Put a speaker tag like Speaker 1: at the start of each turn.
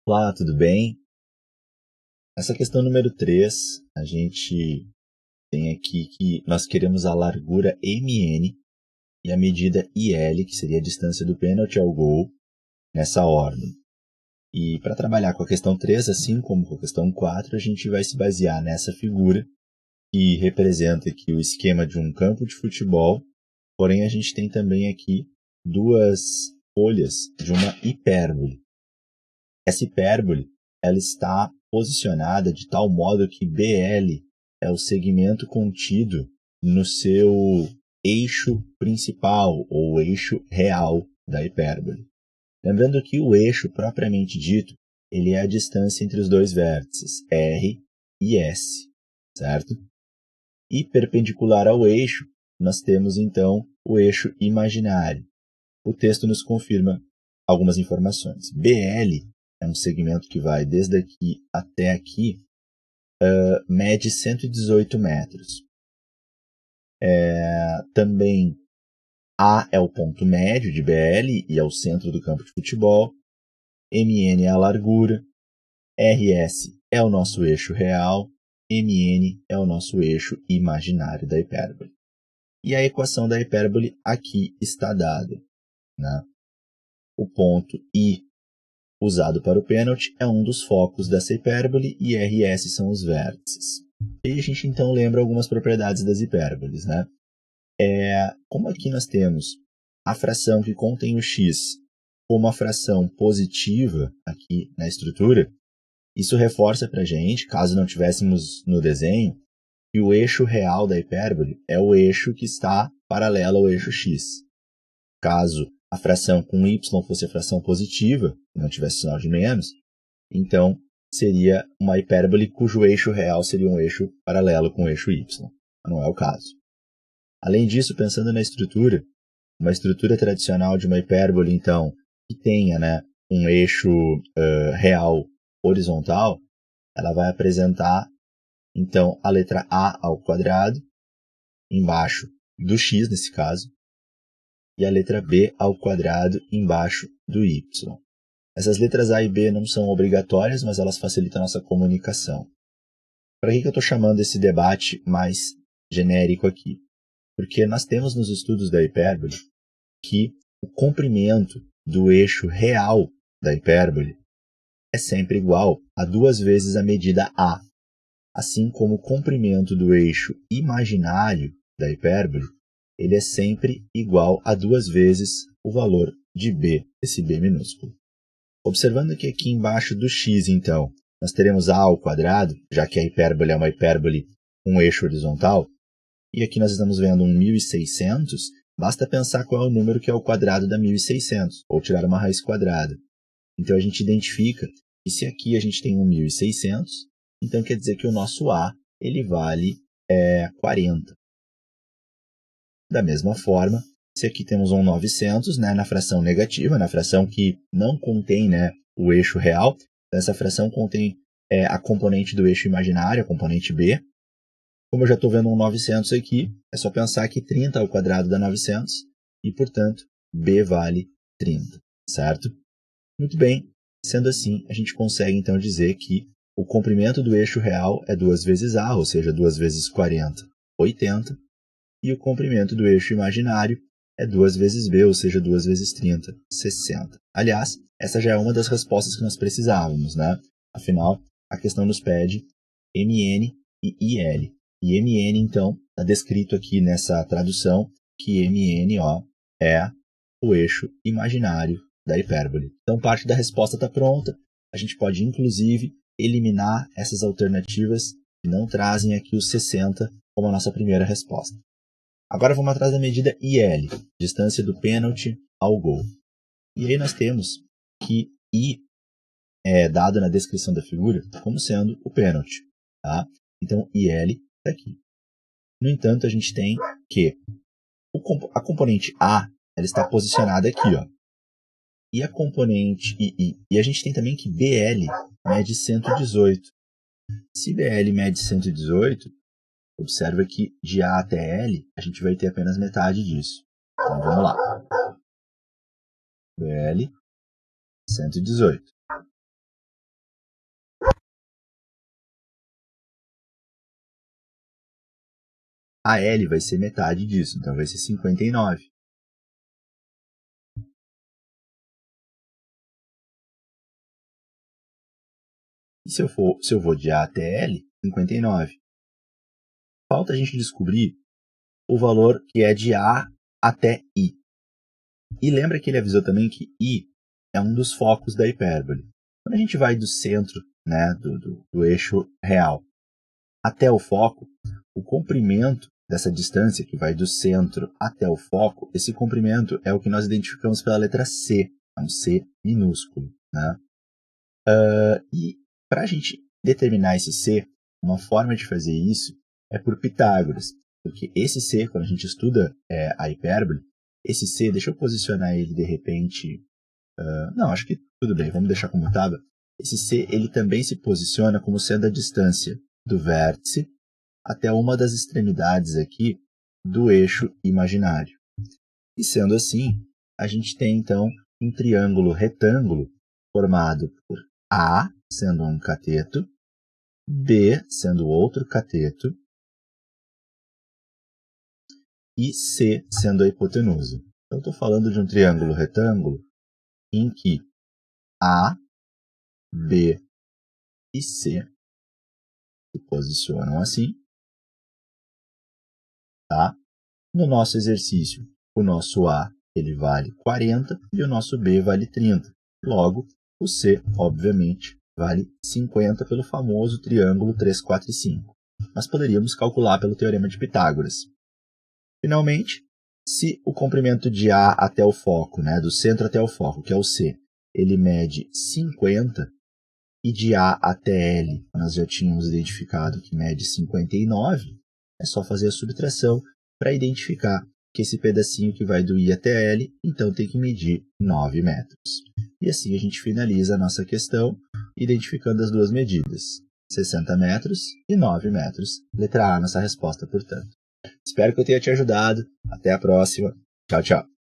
Speaker 1: Olá, tudo bem? Essa questão número 3, a gente tem aqui que nós queremos a largura MN e a medida IL, que seria a distância do pênalti ao gol, nessa ordem. E para trabalhar com a questão 3, assim como com a questão 4, a gente vai se basear nessa figura que representa aqui o esquema de um campo de futebol, porém a gente tem também aqui duas folhas de uma hipérbole. Essa hipérbole ela está posicionada de tal modo que BL é o segmento contido no seu eixo principal ou eixo real da hipérbole. Lembrando que o eixo propriamente dito, ele é a distância entre os dois vértices, R e S, certo? E perpendicular ao eixo, nós temos então o eixo imaginário. O texto nos confirma algumas informações. BL é um segmento que vai desde aqui até aqui, mede 118 metros. Também A é o ponto médio de BL e é o centro do campo de futebol. MN é a largura. RS é o nosso eixo real. MN é o nosso eixo imaginário da hipérbole. E a equação da hipérbole aqui está dada, né? O ponto I usado para o pênalti é um dos focos dessa hipérbole e RS são os vértices. E a gente então lembra algumas propriedades das hipérboles, né? Como aqui nós temos a fração que contém o x como a fração positiva aqui na estrutura, isso reforça para a gente, caso não tivéssemos no desenho, que o eixo real da hipérbole é o eixo que está paralelo ao eixo x. Caso a fração com y fosse a fração positiva, e não tivesse sinal de menos, então seria uma hipérbole cujo eixo real seria um eixo paralelo com o eixo y. Mas não é o caso. Além disso, pensando na estrutura, uma estrutura tradicional de uma hipérbole, então, que tenha, né, um eixo real horizontal, ela vai apresentar, então, a letra a ao quadrado, embaixo do x, nesse caso, e a letra b ao quadrado embaixo do y. Essas letras A e B não são obrigatórias, mas elas facilitam a nossa comunicação. Para que eu estou chamando esse debate mais genérico aqui? Porque nós temos nos estudos da hipérbole que o comprimento do eixo real da hipérbole é sempre igual a 2 vezes a medida A, assim como o comprimento do eixo imaginário da hipérbole ele é sempre igual a 2 vezes o valor de B, esse B minúsculo. Observando que aqui embaixo do x, então, nós teremos a ao quadrado, já que a hipérbole é uma hipérbole com um eixo horizontal, e aqui nós estamos vendo um 1.600, basta pensar qual é o número que é o quadrado da 1.600, ou tirar uma raiz quadrada. Então a gente identifica que se aqui a gente tem um 1.600, então quer dizer que o nosso A ele vale 40. Da mesma forma, se aqui temos um 900, né, na fração negativa, na fração que não contém, né, o eixo real, essa fração contém a componente do eixo imaginário, a componente B. Como eu já estou vendo um 900 aqui, é só pensar que 30 ao quadrado dá 900 e, portanto, B vale 30, certo? Muito bem, sendo assim, a gente consegue então dizer que o comprimento do eixo real é 2 vezes A, ou seja, 2 vezes 40, 80, e o comprimento do eixo imaginário é 2 vezes B, ou seja, 2 vezes 30, 60. Aliás, essa já é uma das respostas que nós precisávamos, né? Afinal, a questão nos pede MN e IL. E MN, então, está descrito aqui nessa tradução que MN é o eixo imaginário da hipérbole. Então, parte da resposta está pronta. A gente pode, inclusive, eliminar essas alternativas que não trazem aqui os 60 como a nossa primeira resposta. Agora vamos atrás da medida IL, distância do pênalti ao gol. E aí nós temos que I é dado na descrição da figura como sendo o pênalti. Tá? Então, IL está aqui. No entanto, a gente tem que a componente A ela está posicionada aqui. Ó. E a componente II. E a gente tem também que BL mede 118. Se BL mede 118, observa que de A até L, a gente vai ter apenas metade disso. Então, vamos lá. BL, 118. a L vai ser metade disso, então vai ser 59. E se eu vou de A até L, 59. Falta a gente descobrir o valor que é de A até I. E lembra que ele avisou também que I é um dos focos da hipérbole. Quando a gente vai do centro, né, do eixo real até o foco, o comprimento dessa distância que vai do centro até o foco, esse comprimento é o que nós identificamos pela letra C, é um C minúsculo. Né? E para a gente determinar esse C, uma forma de fazer isso é por Pitágoras, porque esse C, quando a gente estuda a hipérbole, esse C, deixa eu posicionar ele de repente... não, acho que tudo bem, vamos deixar como estava. Esse C, ele também se posiciona como sendo a distância do vértice até uma das extremidades aqui do eixo imaginário. E sendo assim, a gente tem então um triângulo retângulo formado por A, sendo um cateto, B, sendo outro cateto, e C, sendo a hipotenusa. Então, eu estou falando de um triângulo retângulo em que A, B e C se posicionam assim. Tá? No nosso exercício, o nosso A ele vale 40 e o nosso B vale 30. Logo, o C, obviamente, vale 50 pelo famoso triângulo 3, 4 e 5. Nós poderíamos calcular pelo teorema de Pitágoras. Finalmente, se o comprimento de A até o foco, né, do centro até o foco, que é o C, ele mede 50, e de A até L, nós já tínhamos identificado que mede 59, é só fazer a subtração para identificar que esse pedacinho que vai do I até L, então tem que medir 9 metros. E assim a gente finaliza a nossa questão, identificando as duas medidas, 60 metros e 9 metros. Letra A, nossa resposta, portanto. Espero que eu tenha te ajudado. Até a próxima. Tchau, tchau.